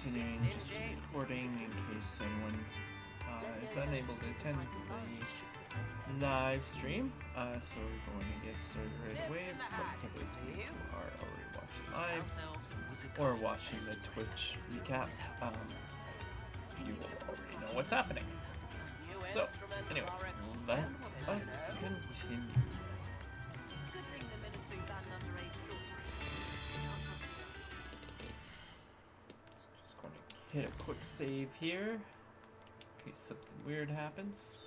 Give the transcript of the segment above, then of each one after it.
continuing just recording in case anyone is unable to attend the live stream. So we're going to get started right away. But for those of you who are already watching live or watching the Twitch recap, you will already know what's happening. So, anyways, let us continue. Just going to hit a quick save here in case something weird happens.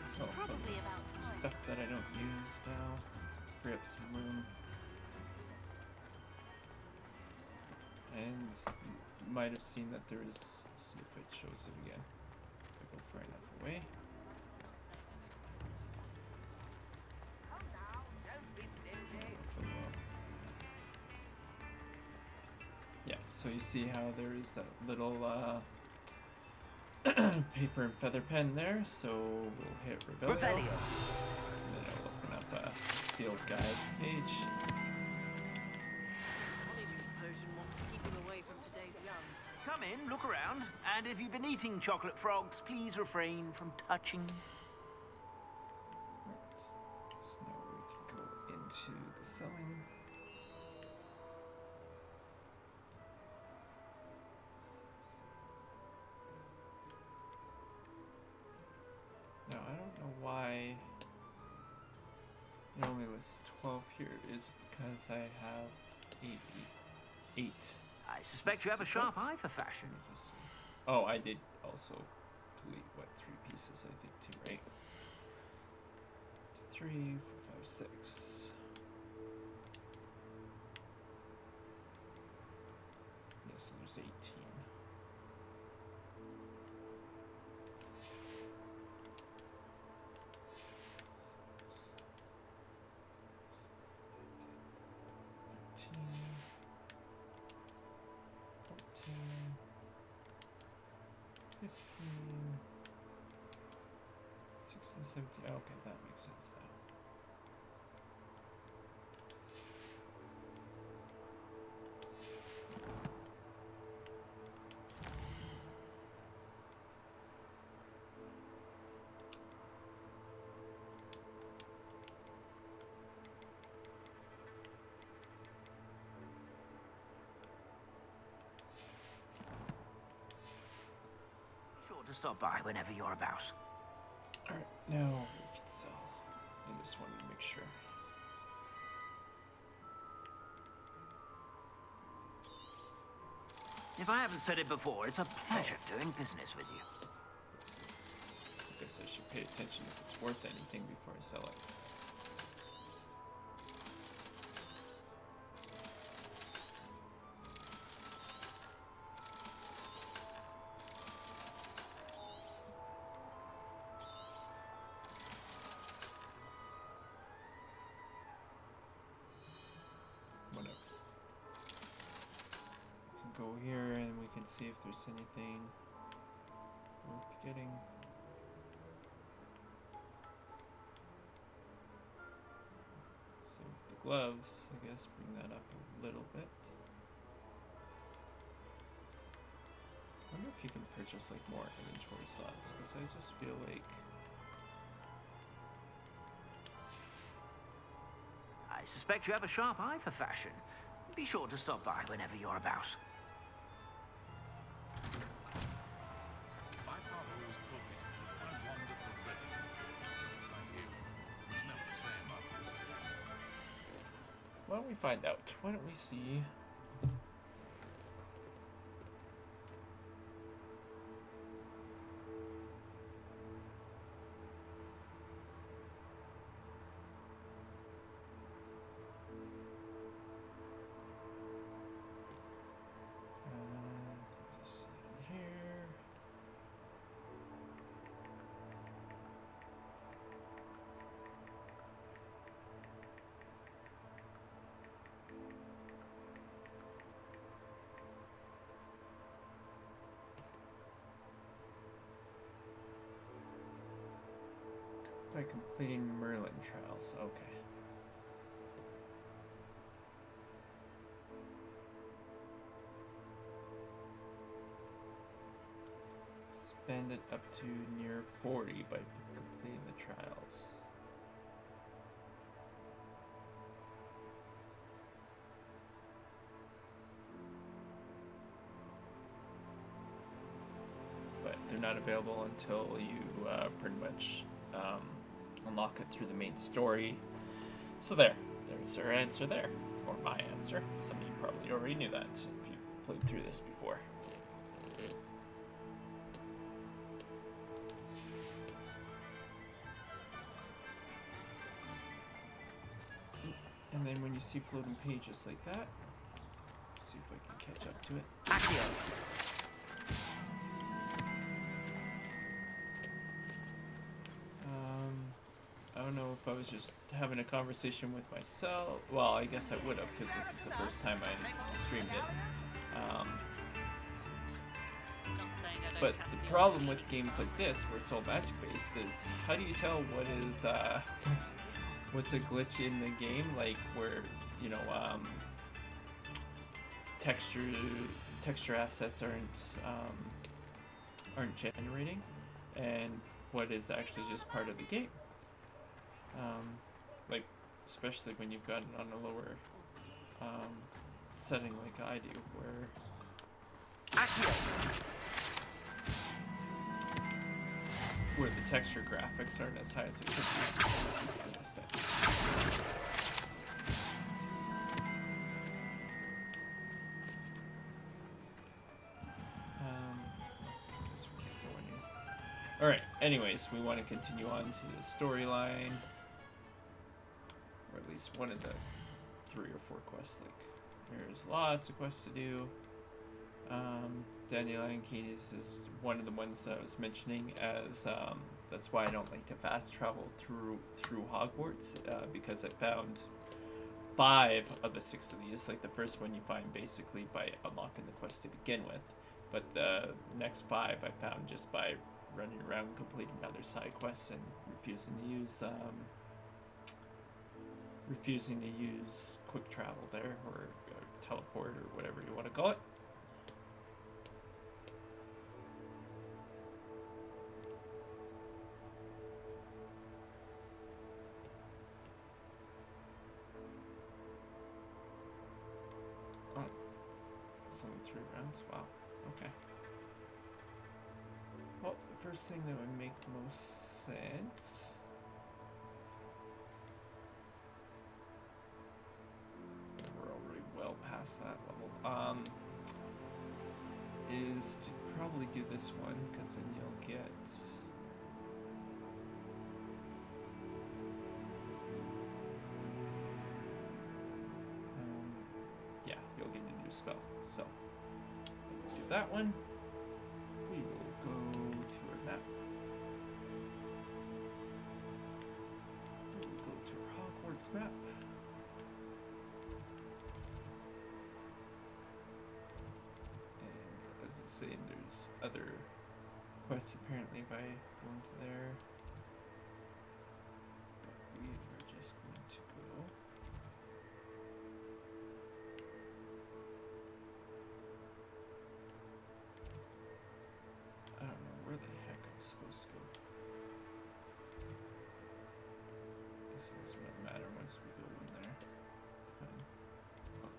Sell some of this stuff that I don't use now. Free up some room. And you might have seen that there is, see if it shows it again. If I go far enough away. Yeah, so you see how there is that little paper and feather pen there, so we'll hit Revelio. And then it'll open up a field guide page. Come in, look around, and if you've been eating chocolate frogs, please refrain from touching. Right. So now we can go into the selling. Now, I don't know why it only lists 12 here. Is because I have eight. I suspect you have a sharp eye for fashion. Oh, I did also delete, what, 3 pieces, I think, too, right? 3, 4, 5, 6. Yeah, so there's 18. Oh, okay, that makes sense now. Sure to stop by whenever you're about. Alright, now we can sell. I just wanted to make sure. If I haven't said it before, it's a pleasure doing business with you. I guess I should pay attention if it's worth anything before I sell it. Go here and we can see if there's anything worth getting. So the gloves, I guess, bring that up a little bit. I wonder if you can purchase like more inventory slots, because I just feel like I suspect you have a sharp eye for fashion. Be sure to stop by whenever you're about. why don't we find out? Why don't we see? Just see in here. By completing Merlin trials. Okay. Spend it up to near 40 by completing the trials. But they're not available until you pretty much unlock it through the main story. So there's our answer there, or my answer. Some of you probably already knew that if you've played through this before. And then when you see floating pages like that, see if I can catch up to it. Accio. I don't know if I was just having a conversation with myself. Well, I guess I would have, because this is the first time I streamed it. But the problem with games like this, where it's all magic based, is how do you tell what is what's a glitch in the game, like where texture assets aren't generating, and what is actually just part of the game. Like especially when you've got it on a lower setting like I do, where the texture graphics aren't as high as it could be. Alright, anyways, we want to continue on to the storyline. Or at least one of the 3 or 4 quests. Like, there's lots of quests to do. Dandelion Keys is one of the ones that I was mentioning as that's why I don't like to fast travel through Hogwarts, because I found 5 of the 6 of these. Like the first one you find basically by unlocking the quest to begin with, but the next 5 I found just by running around completing other side quests and refusing to use quick travel there, or teleport, or whatever you want to call it. Oh, it's only 3 rounds. Wow. Okay. Well, the first thing that would make most sense we're already well past that level, is to probably do this one, because then you'll get yeah, you'll get a new spell. So we'll do that one. We will go to our map. We'll go to our Hogwarts map. And as I was saying, there's other quests apparently by going to there. But we are just going to go. I don't know where the heck I'm supposed to go. This doesn't matter once we go in there. Fine. Oh,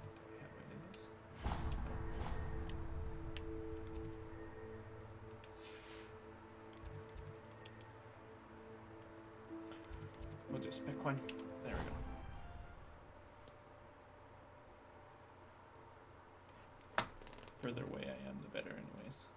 do I have any of those? No. We'll just pick one. There we go. Further away I am, the better anyways.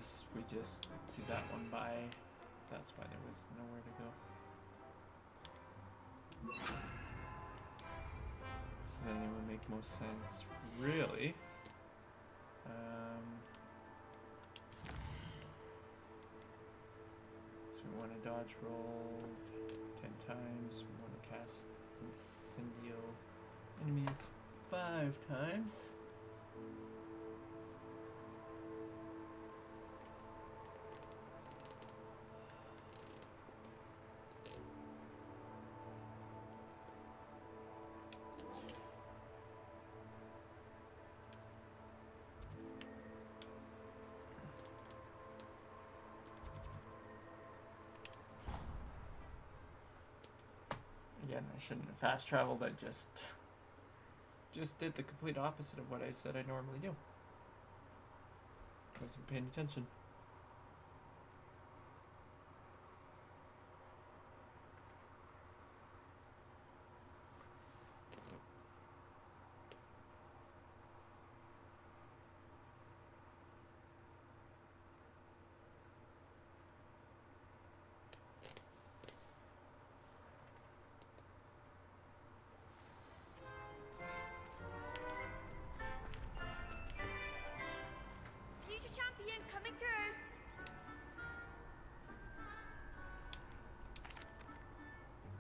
guess we just do that one by. That's why there was nowhere to go. So then it would make most sense, really. So we want to dodge roll 10 times. We want to cast Incendio enemies 5 times. Again, I shouldn't have fast traveled. I just did the complete opposite of what I said I normally do. Wasn't paying attention.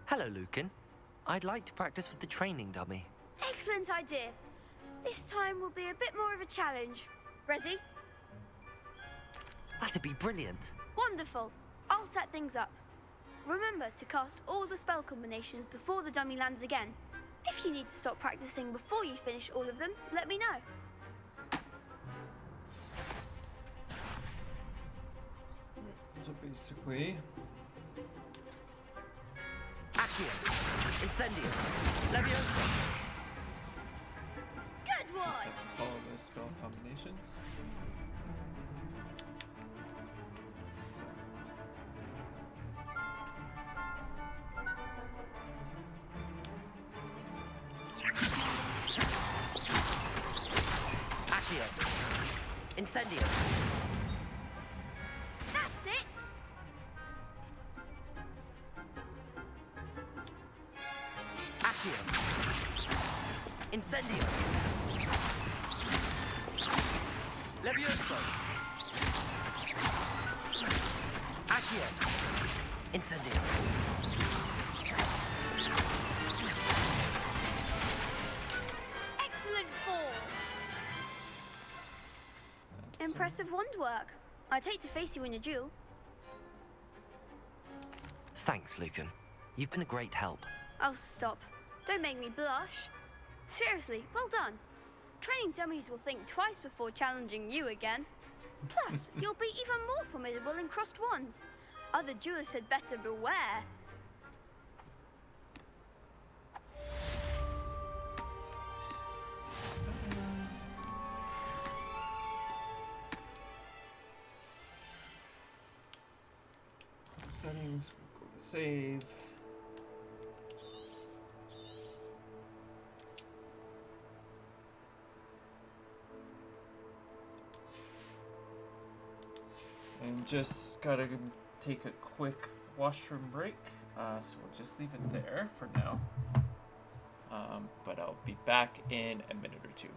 Hello, Lucan. I'd like to practice with the training dummy. Excellent idea. This time will be a bit more of a challenge. Ready? That'd be brilliant. Wonderful. I'll set things up. Remember to cast all the spell combinations before the dummy lands again. If you need to stop practicing before you finish all of them, let me know. So basically, Accio, Incendio, Leviosa. Good just one! have to follow the spell combinations. Accio, Incendio. That's it! Accio, Incendio. Leviosa. Accio, Incendio. Excellent form! That's, Impressive wand work. I'd hate to face you in a duel. Thanks, Lucan. You've been a great help. Oh, stop. Don't make me blush. Seriously, well done. Training dummies will think twice before challenging you again. Plus, you'll be even more formidable in crossed wands. Other duelists had better beware. settings, we'll go to save. And just gotta take a quick washroom break, so we'll just leave it there for now. But I'll be back in a minute or two.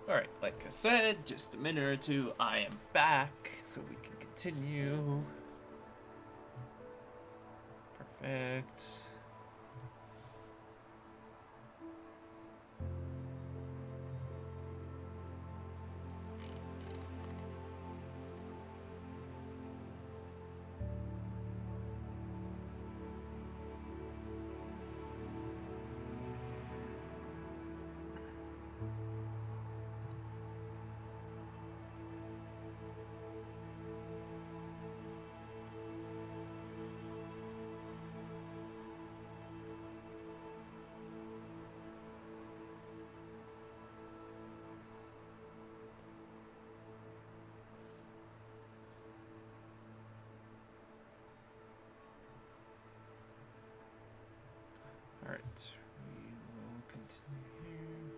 Alright, like I said, just a minute or two, I am back, so we can continue. Perfect. Alright, we will continue here.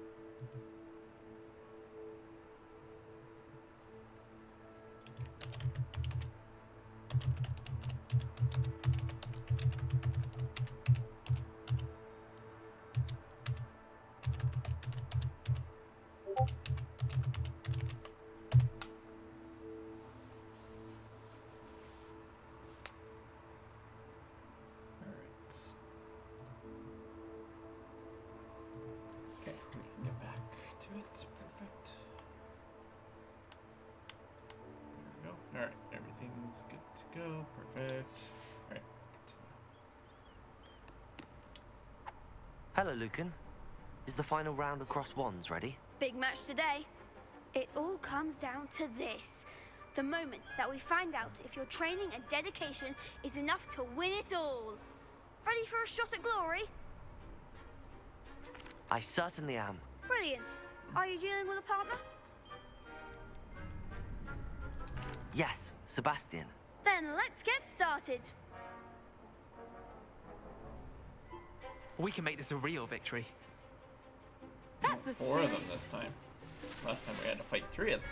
Alright. Okay, we can get back to it. Perfect. There we go. Alright, everything's good to go. Perfect. Alright, continue. Hello, Lucan. Is the final round of Cross Wands ready? Big match today. It all comes down to this. The moment that we find out if your training and dedication is enough to win it all. Ready for a shot at glory? I certainly am. Brilliant. Are you dealing with a partner? Yes, Sebastian. Then let's get started. We can make this a real victory. That's the 4 of spirit. them this time. Last time we had to fight 3 of them.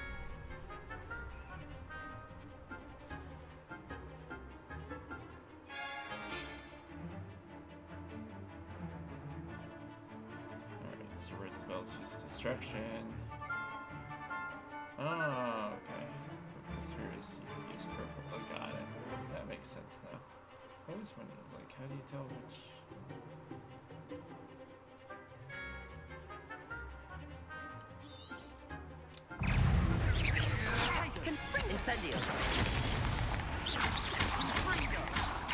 Alright, so red spells use destruction. Oh, okay. Purple spheres use purple. Oh, got it. That makes sense now. I always wondered, like, how do you tell which... Incendio.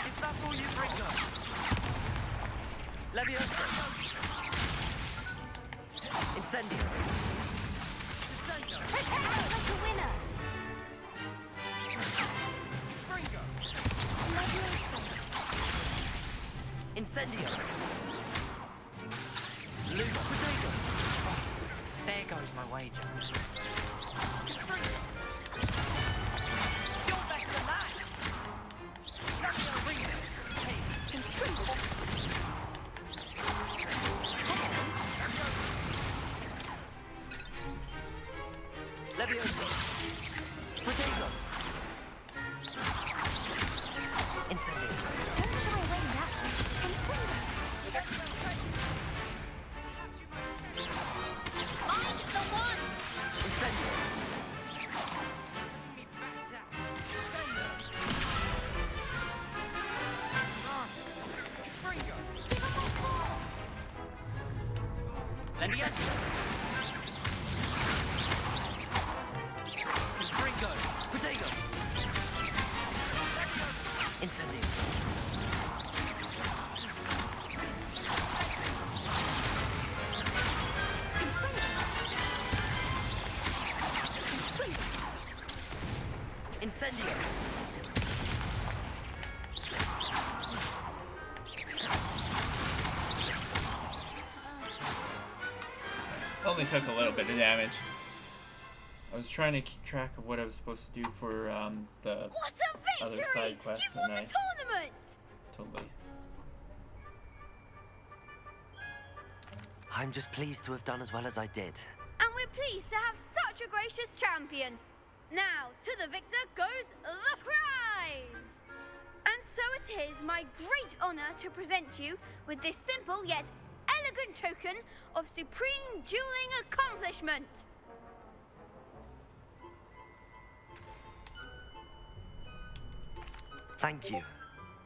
Is that all you bring us? Leviosa. Incendio. Protect like a winner. Incendio. Luma. Protego. There goes my wager. Leviosa. Protego. Incendio. Don't shy away now. I'm the one. Incendio. Me back down. Leviosa. Ringo. Protego. Incendio. Incendio. Only took a little bit of damage. I was trying to keep track of what I was supposed to do for the What a other victory! side quest, You've won and the tournament! totally. I'm just pleased to have done as well as I did. And we're pleased to have such a gracious champion. Now, to the victor goes the prize! And so it is my great honor to present you with this simple yet elegant token of supreme dueling accomplishment. Thank you.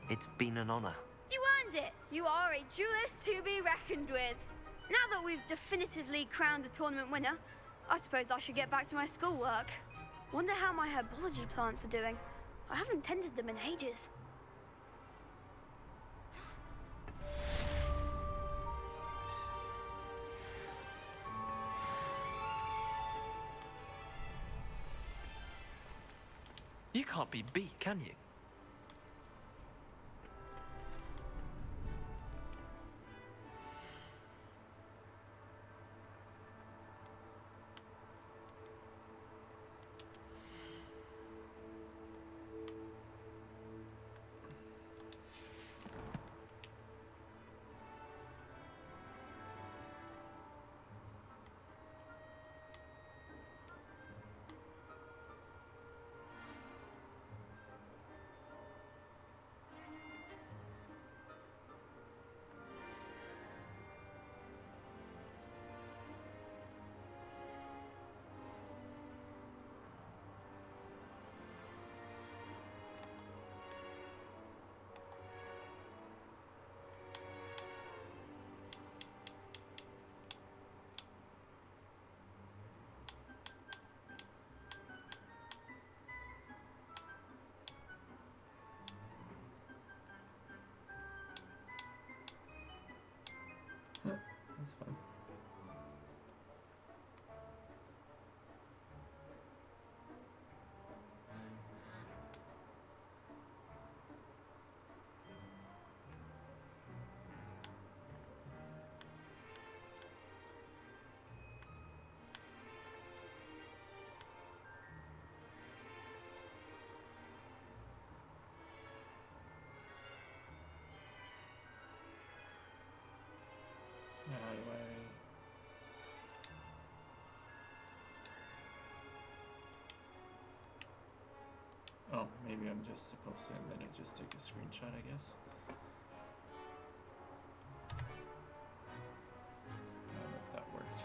It's been an honor. You earned it! You are a duelist to be reckoned with. Now that we've definitively crowned the tournament winner, I suppose I should get back to my schoolwork. Wonder how my herbology plants are doing. I haven't tended them in ages. You can't be beat, can you? That's fun. How do I... Oh, maybe I'm just supposed to, and then I just take a screenshot, I guess. I don't know if that worked.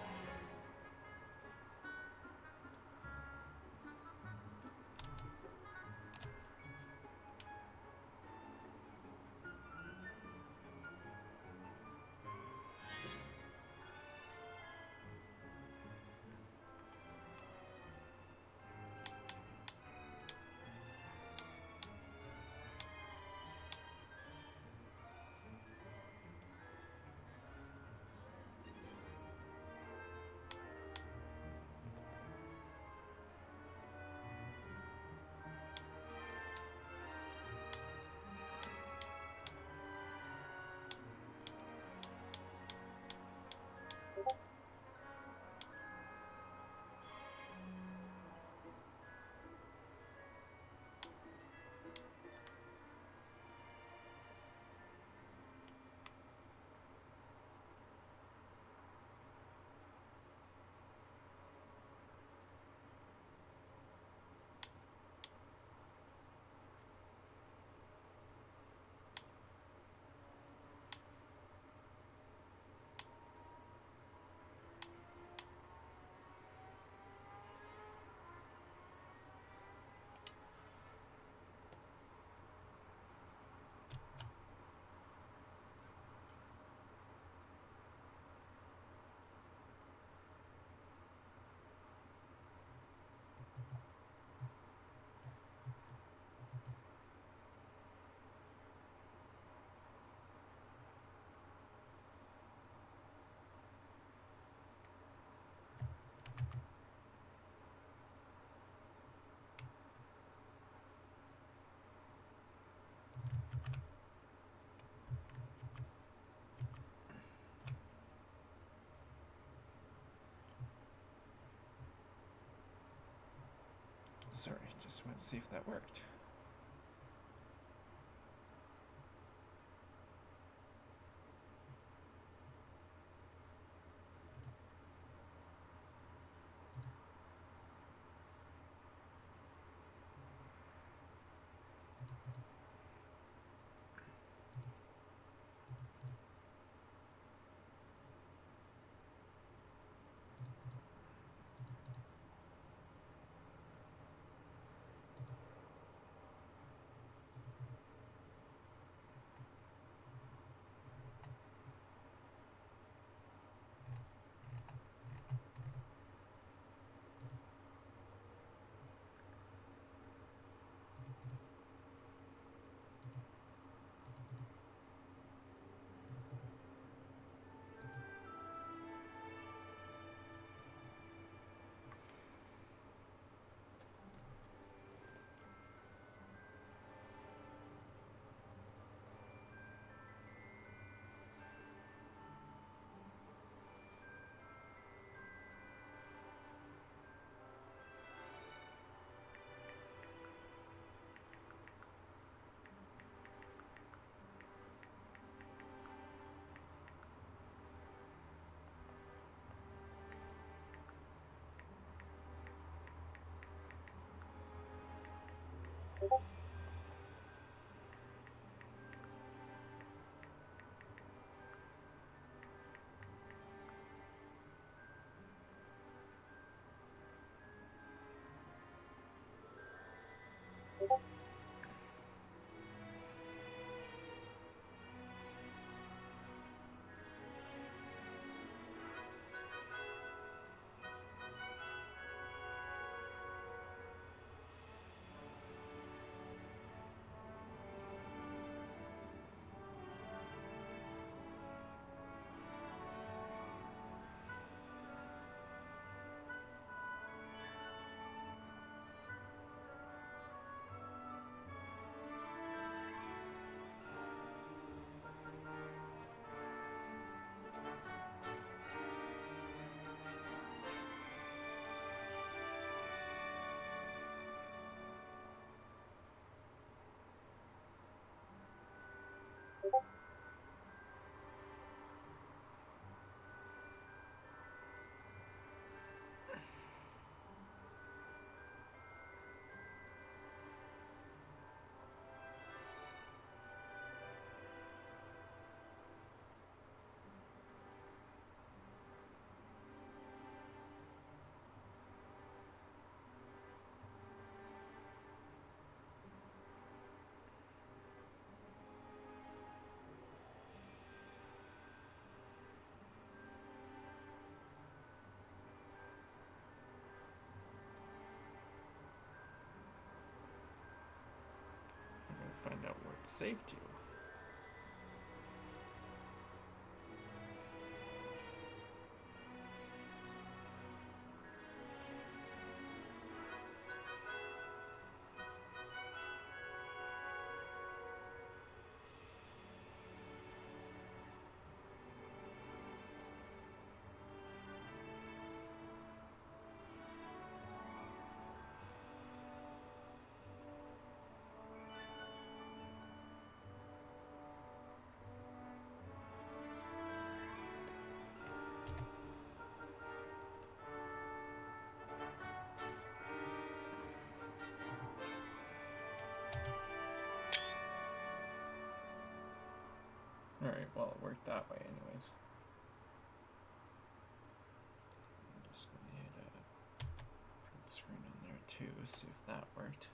Sorry, just want to see if that worked. I'm gonna find out where it's saved to. Alright, well, it worked that way anyways. I'm just gonna hit a print screen on there too, see if that worked.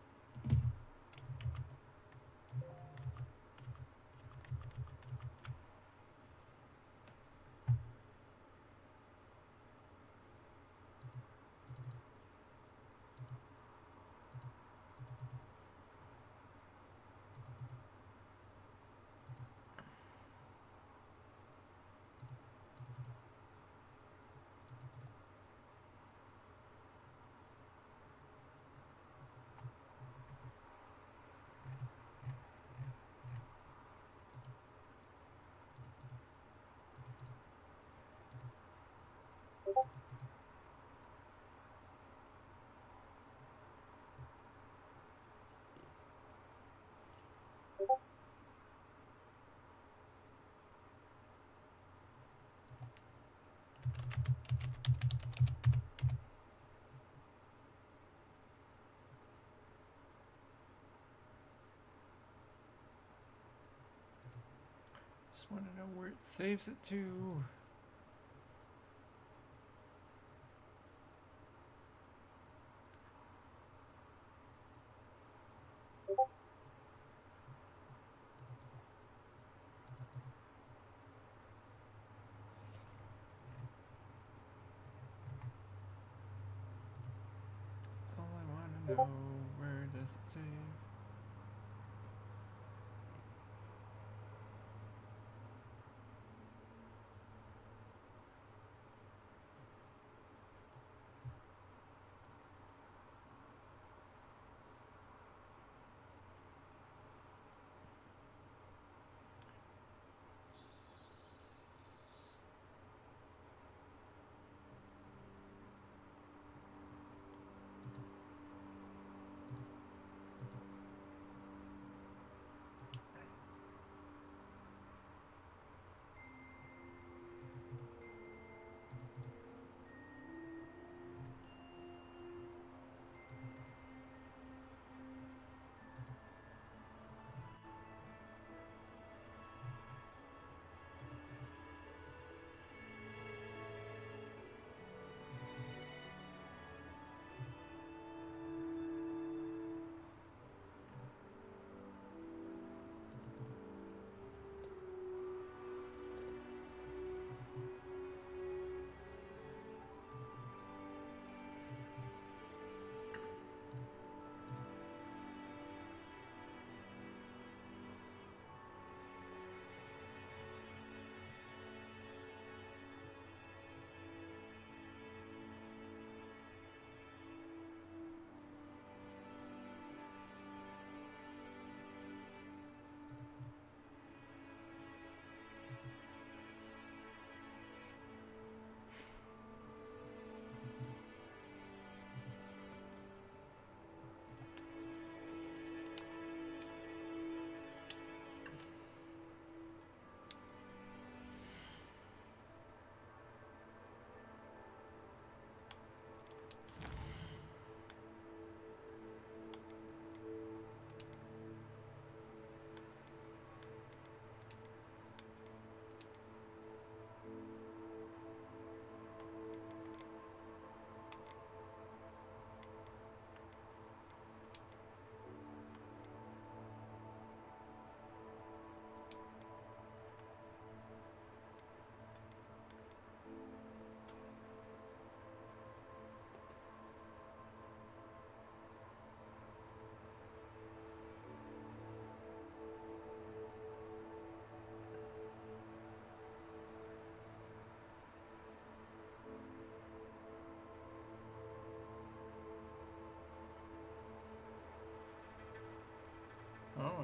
Just want to know where it saves it to. That's all I want to know. Where does it save?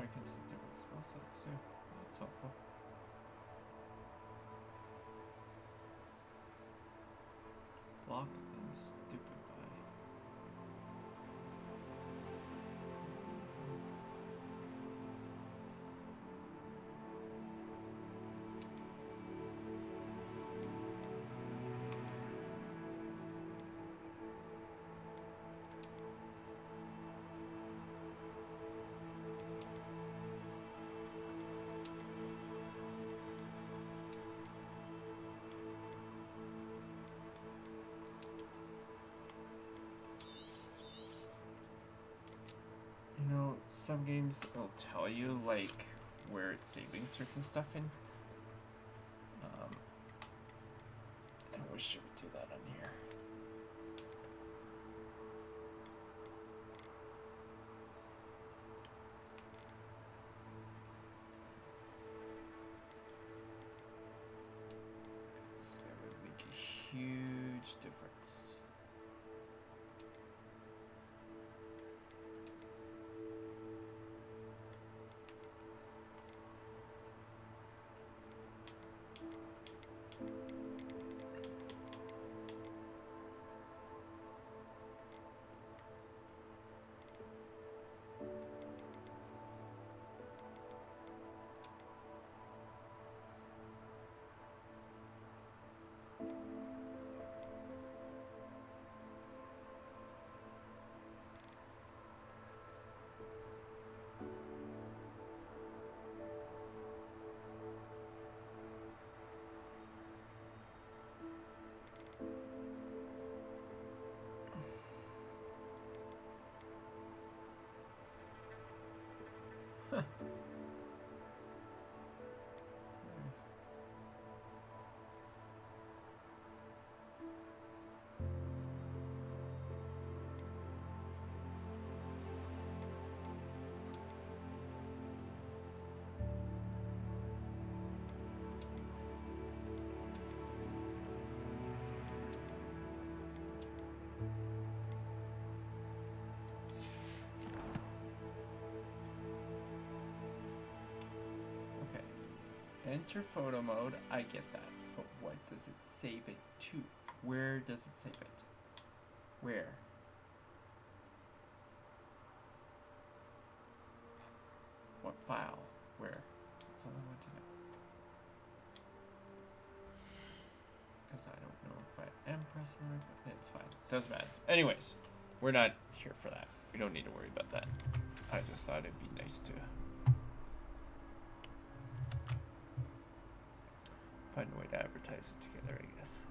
I can set different spell sets too. That's helpful. Block and stupefy. You know, some games it'll tell you like where it's saving certain stuff in. I wish it would do that on here. So it would make a huge difference. Huh. That's nice. Okay. Enter photo mode, I get that. But what does it save it to? Where does it save it? Where? What file? Where? That's all I want to know. Because I don't know if I am pressing the right button. It's fine. Doesn't matter. Anyways, we're not here for that. We don't need to worry about that. I just thought it'd be nice to find a way to advertise it together, I guess.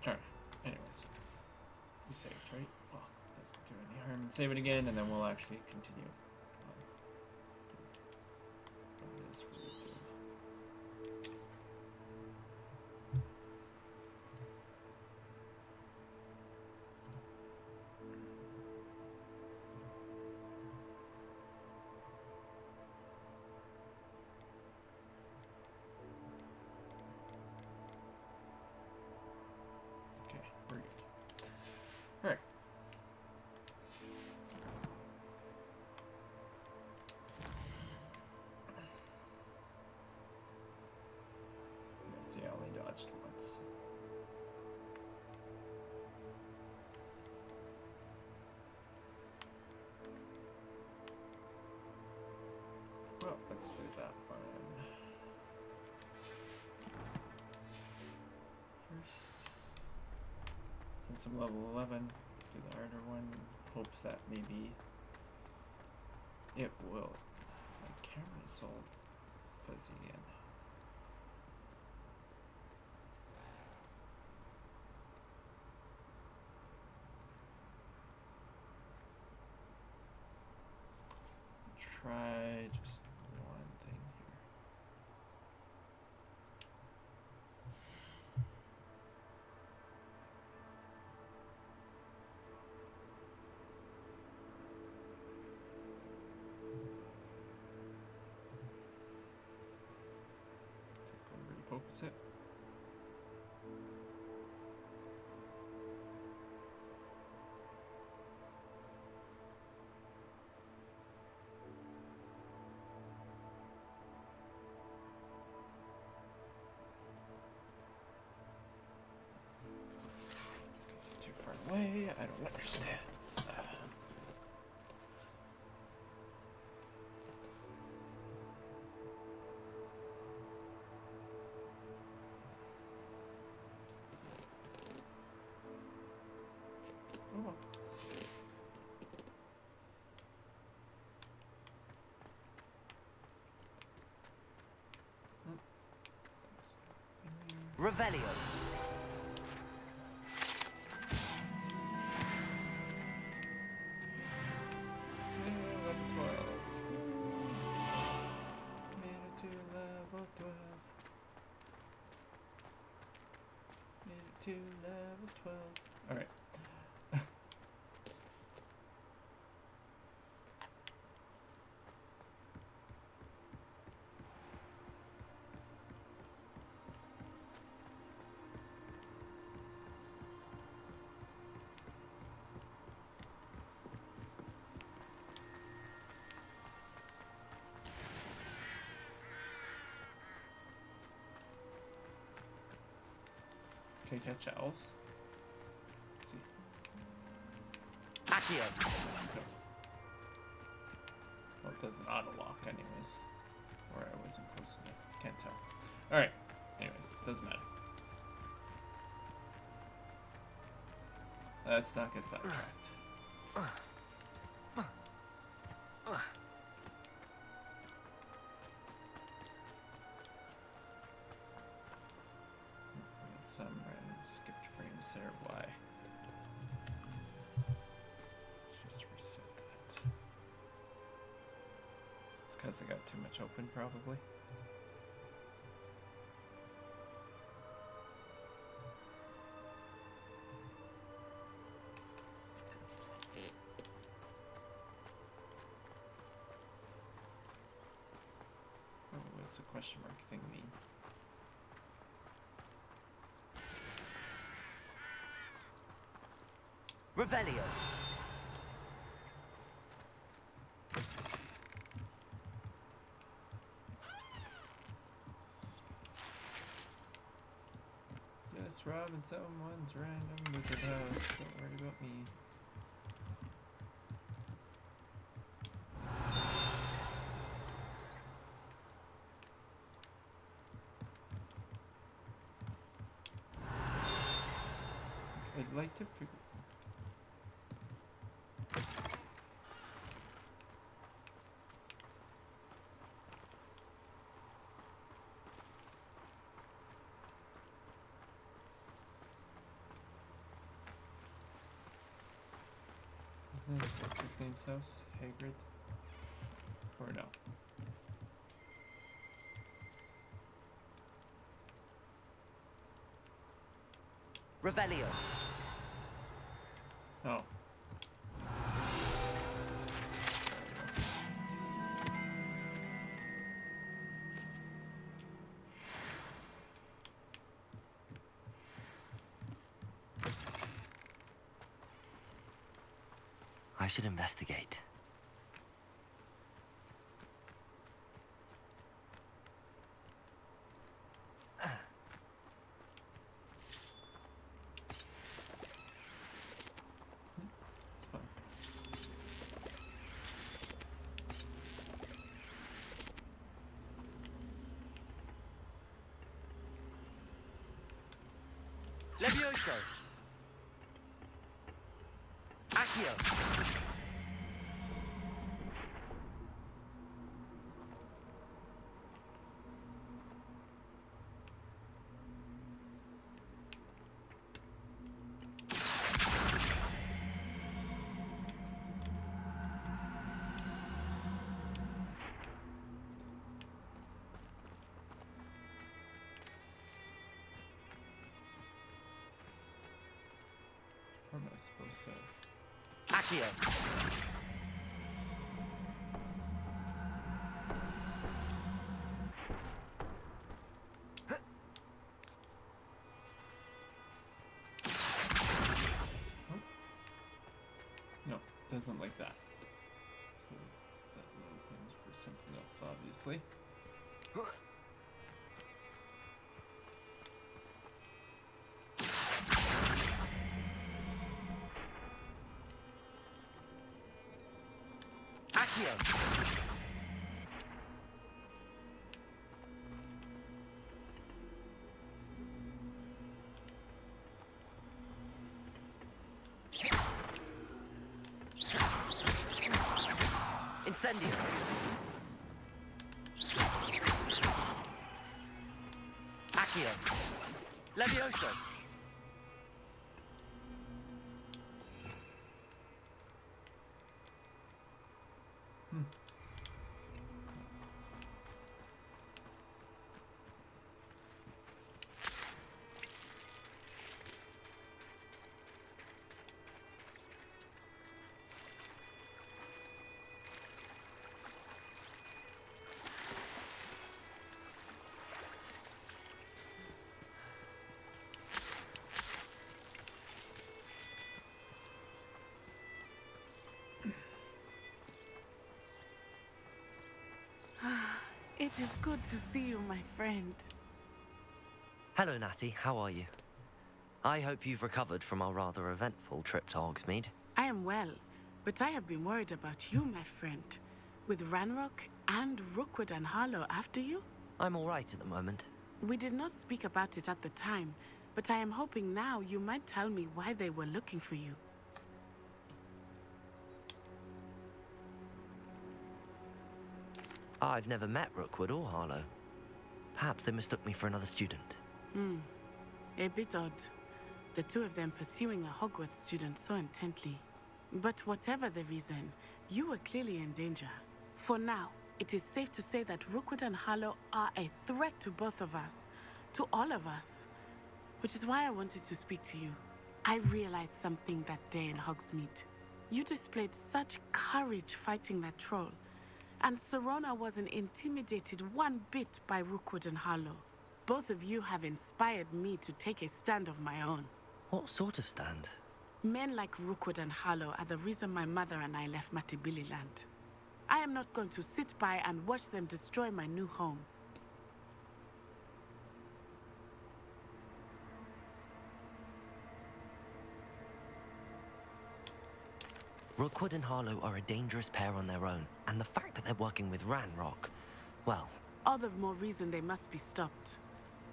Alright, anyways. We saved, right? Well, doesn't do any harm in saving again, and then we'll actually continue on what it is we're doing. Okay, we're good. Alright. See, I only dodged once. Well, let's do that one. First, since I'm level 11, do the harder one. Hopes that maybe it will. My camera is all fuzzy again. Try just one thing here. Go refocus it. It's too far away. I don't understand. Oh well. Revelio. Level 12. Made it to level 12. Made it to level 12. Alright. Can you catch owls? Let's see. Accio. No. Well, it doesn't auto-lock anyways. Or I wasn't close enough. Can't tell. Alright. Anyways, doesn't matter. Let's not get sidetracked. Some random skipped frames there. Why? Let's just reset that. It's because I got too much open, probably. Oh, what's the question mark thing mean? Revelio. Just robbing someone's random wizard house. Don't worry about me. I'd like to figure. Isn't this what's his name's house? Hagrid? Or no? Revelio. Oh. I should investigate. Levioso! Accio! What am I supposed to... Accio! No, doesn't like that. So that little thing's for something else, obviously. Accio! Incendio! Accio! Levioso! It is good to see you, my friend. Hello, Natty. How are you? I hope you've recovered from our rather eventful trip to Hogsmeade. I am well, but I have been worried about you, my friend. With Ranrock and Rookwood and Harlow after you? I'm all right at the moment. We did not speak about it at the time, but I am hoping now you might tell me why they were looking for you. I've never met Rookwood or Harlow. Perhaps they mistook me for another student. A bit odd. The two of them pursuing a Hogwarts student so intently. But whatever the reason, you were clearly in danger. For now, it is safe to say that Rookwood and Harlow are a threat to both of us. To all of us. Which is why I wanted to speak to you. I realized something that day in Hogsmeade. You displayed such courage fighting that troll. And Serona wasn't intimidated one bit by Rookwood and Harlow. Both of you have inspired me to take a stand of my own. What sort of stand? Men like Rookwood and Harlow are the reason my mother and I left Matibili land. I am not going to sit by and watch them destroy my new home. Rookwood and Harlow are a dangerous pair on their own, and the fact that they're working with Ranrock, well... All the more reason they must be stopped.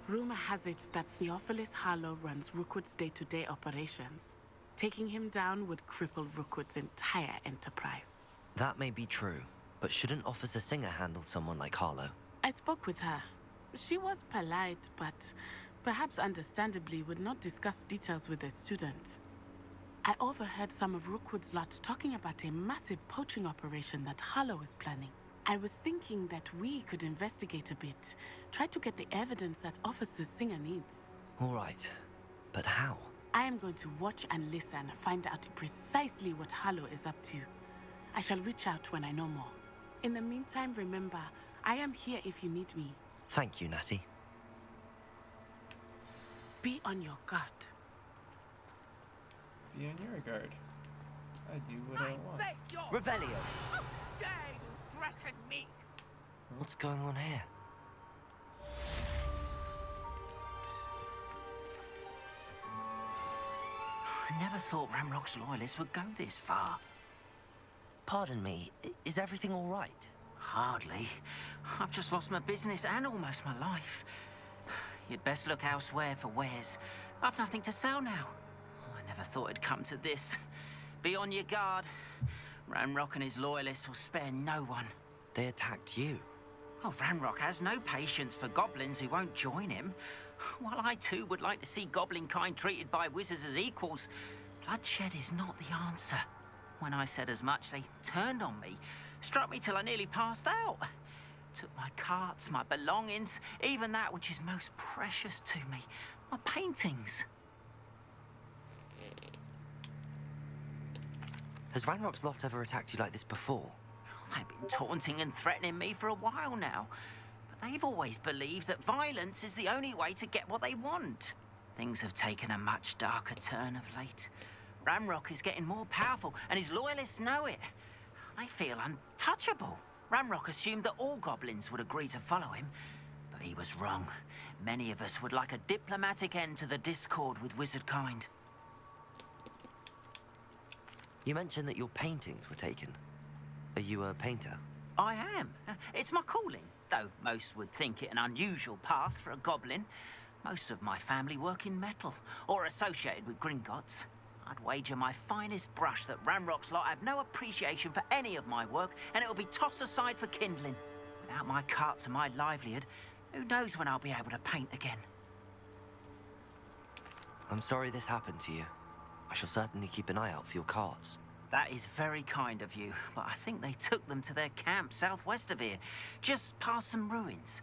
Rumor has it that Theophilus Harlow runs Rookwood's day-to-day operations. Taking him down would cripple Rookwood's entire enterprise. That may be true, but shouldn't Officer Singer handle someone like Harlow? I spoke with her. She was polite, but perhaps understandably would not discuss details with a student. I overheard some of Rookwood's lot talking about a massive poaching operation that Harlow is planning. I was thinking that we could investigate a bit, try to get the evidence that Officer Singer needs. All right, but how? I am going to watch and listen, find out precisely what Harlow is up to. I shall reach out when I know more. In the meantime, remember, I am here if you need me. Thank you, Natty. Be on your guard. Be on your guard. I do what I want. Revelio! How dare you threaten me? What's going on here? I never thought Ramrock's loyalists would go this far. Pardon me, is everything all right? Hardly. I've just lost my business and almost my life. You'd best look elsewhere for wares. I've nothing to sell now. Oh, I never thought it'd come to this. Be on your guard. Ranrock and his loyalists will spare no one. They attacked you. Oh, Ranrock has no patience for goblins who won't join him. While I too would like to see goblin kind treated by wizards as equals, bloodshed is not the answer. When I said as much, they turned on me, struck me till I nearly passed out. Took my carts, my belongings, even that which is most precious to me, my paintings. Has Ranrock's lot ever attacked you like this before? They've been taunting and threatening me for a while now. But they've always believed that violence is the only way to get what they want. Things have taken a much darker turn of late. Ranrock is getting more powerful, and his loyalists know it. They feel untouchable. Ranrock assumed that all goblins would agree to follow him, but he was wrong. Many of us would like a diplomatic end to the discord with wizard kind. You mentioned that your paintings were taken. Are you a painter? I am. It's my calling, though most would think it an unusual path for a goblin. Most of my family work in metal, or associated with Gringotts. I'd wager my finest brush that Ranrock's lot have no appreciation for any of my work, and it'll be tossed aside for kindling. Without my carts and my livelihood, who knows when I'll be able to paint again? I'm sorry this happened to you. I shall certainly keep an eye out for your carts. That is very kind of you, but I think they took them to their camp southwest of here, just past some ruins.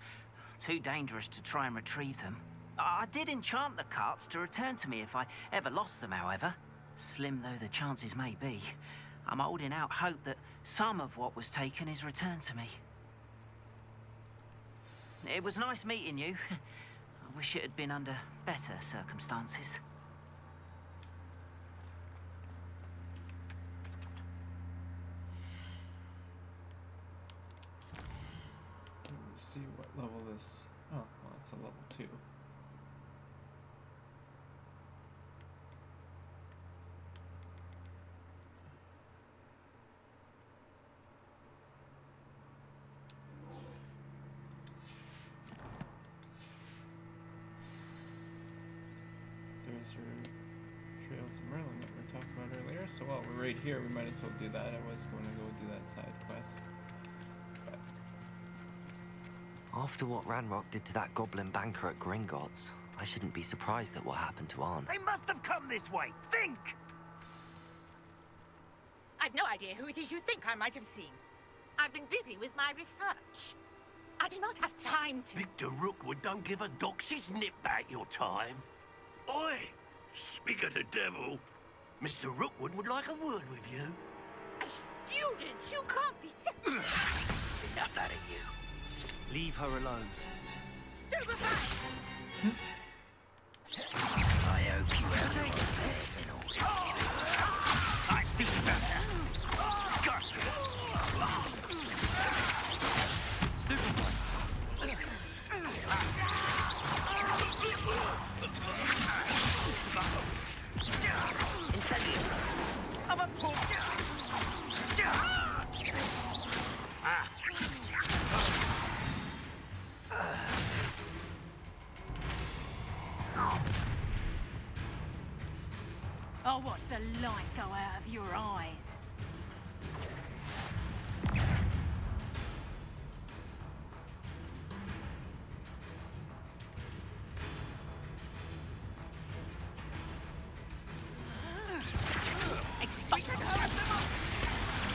Too dangerous to try and retrieve them. I did enchant the carts to return to me if I ever lost them, however. Slim though the chances may be, I'm holding out hope that some of what was taken is returned to me. It was nice meeting you. I wish it had been under better circumstances. Let's see what level this. Oh, well, it's a level 2. There's your Trails of Merlin that we talked about earlier. So while we're right here, we might as well do that. I was going to go do that side quest. But After what Ranrock did to that goblin banker at Gringotts, I shouldn't be surprised at what happened to Arn. They must have come this way. Think! I've no idea who it is you think I might have seen. I've been busy with my research. I do not have time to... Victor Rookwood don't give a doxy's nip back your time. Oi! Speak of the devil. Mr. Rookwood would like a word with you. A student? You can't be... Enough out of you. Leave her alone. Stupefy! I hope you have your affairs in order. I see better. Gotcha! Stupid. Incendio. I'm a poor... I'll watch the light go out of your eyes.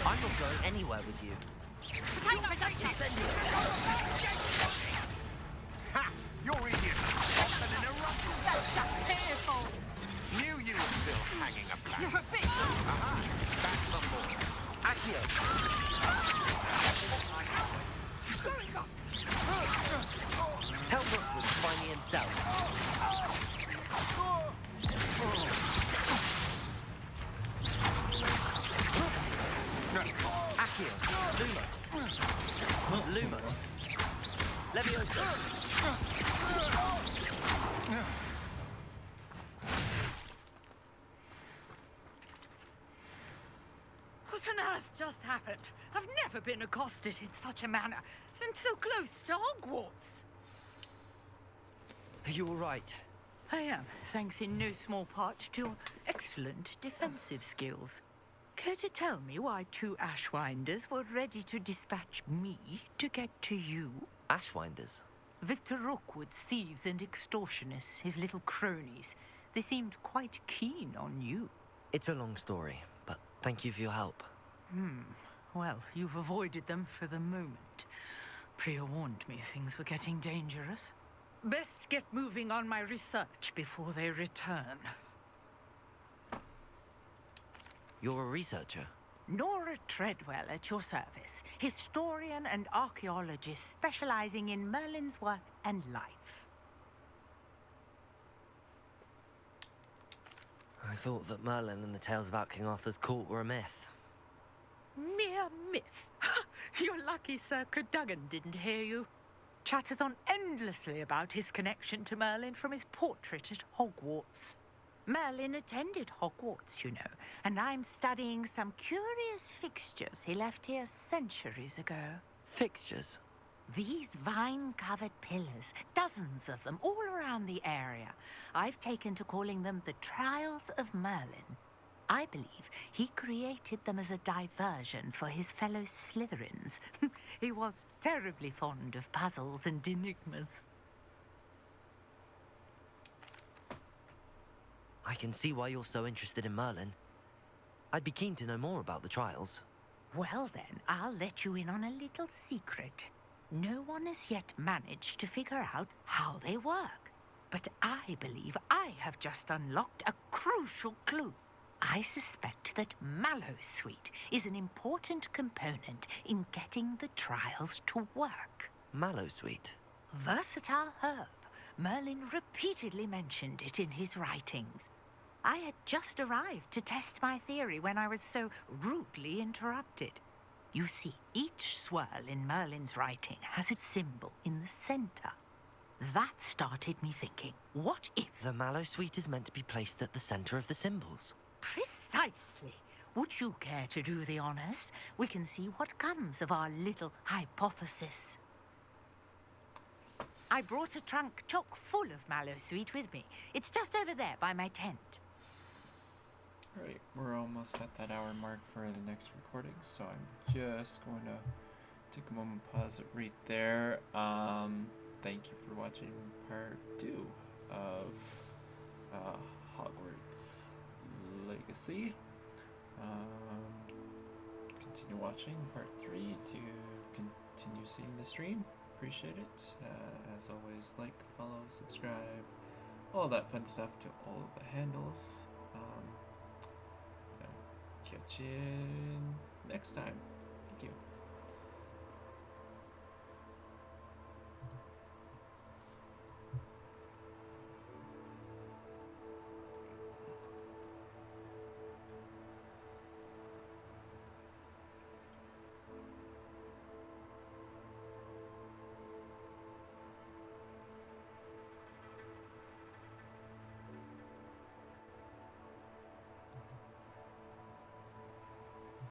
I'm not going anywhere with you. Take protection! Ha! You're idiots! Often in a rush. That's just fearful! Knew you were still hanging about. You're a bitch! Aha! Back to the floor. Accio. Tell Rookwood to find me himself. Accio. Lumos. Lumos. Levioso. What on earth just happened? I've never been accosted in such a manner, and so close to Hogwarts. Are you all right? I am, thanks in no small part to your excellent defensive skills. Care to tell me why 2 Ashwinders were ready to dispatch me to get to you? Ashwinders? Victor Rookwood's thieves and extortionists, his little cronies. They seemed quite keen on you. It's a long story, but thank you for your help. Well, you've avoided them for the moment. Priya warned me things were getting dangerous. Best get moving on my research before they return. You're a researcher? Nora Treadwell at your service. Historian and archaeologist specializing in Merlin's work and life. I thought that Merlin and the tales about King Arthur's court were a myth. Mere myth. You're lucky Sir Cadogan didn't hear you. Chatters on endlessly about his connection to Merlin from his portrait at Hogwarts. Merlin attended Hogwarts, you know, and I'm studying some curious fixtures he left here centuries ago. Fixtures? These vine-covered pillars, dozens of them all around the area. I've taken to calling them the Trials of Merlin. I believe he created them as a diversion for his fellow Slytherins. He was terribly fond of puzzles and enigmas. I can see why you're so interested in Merlin. I'd be keen to know more about the trials. Well then, I'll let you in on a little secret. No one has yet managed to figure out how they work. But I believe I have just unlocked a crucial clue. I suspect that Mallowsweet is an important component in getting the trials to work. Mallowsweet? Versatile herb. Merlin repeatedly mentioned it in his writings. I had just arrived to test my theory when I was so rudely interrupted. You see, each swirl in Merlin's writing has its symbol in the center. That started me thinking, what if... The Mallowsweet is meant to be placed at the center of the symbols. Precisely. Would you care to do the honors? We can see what comes of our little hypothesis. I brought a trunk chock full of Mallowsweet with me. It's just over there by my tent. Alright, we're almost at that hour mark for the next recording, so I'm just going to take a moment, pause it right there. Thank you for watching part 2 of Hogwarts Legacy. Continue watching part 3 to continue seeing the stream. Appreciate it. As always, like, follow, subscribe, all that fun stuff to all of the handles. Catch you next time. Thank you.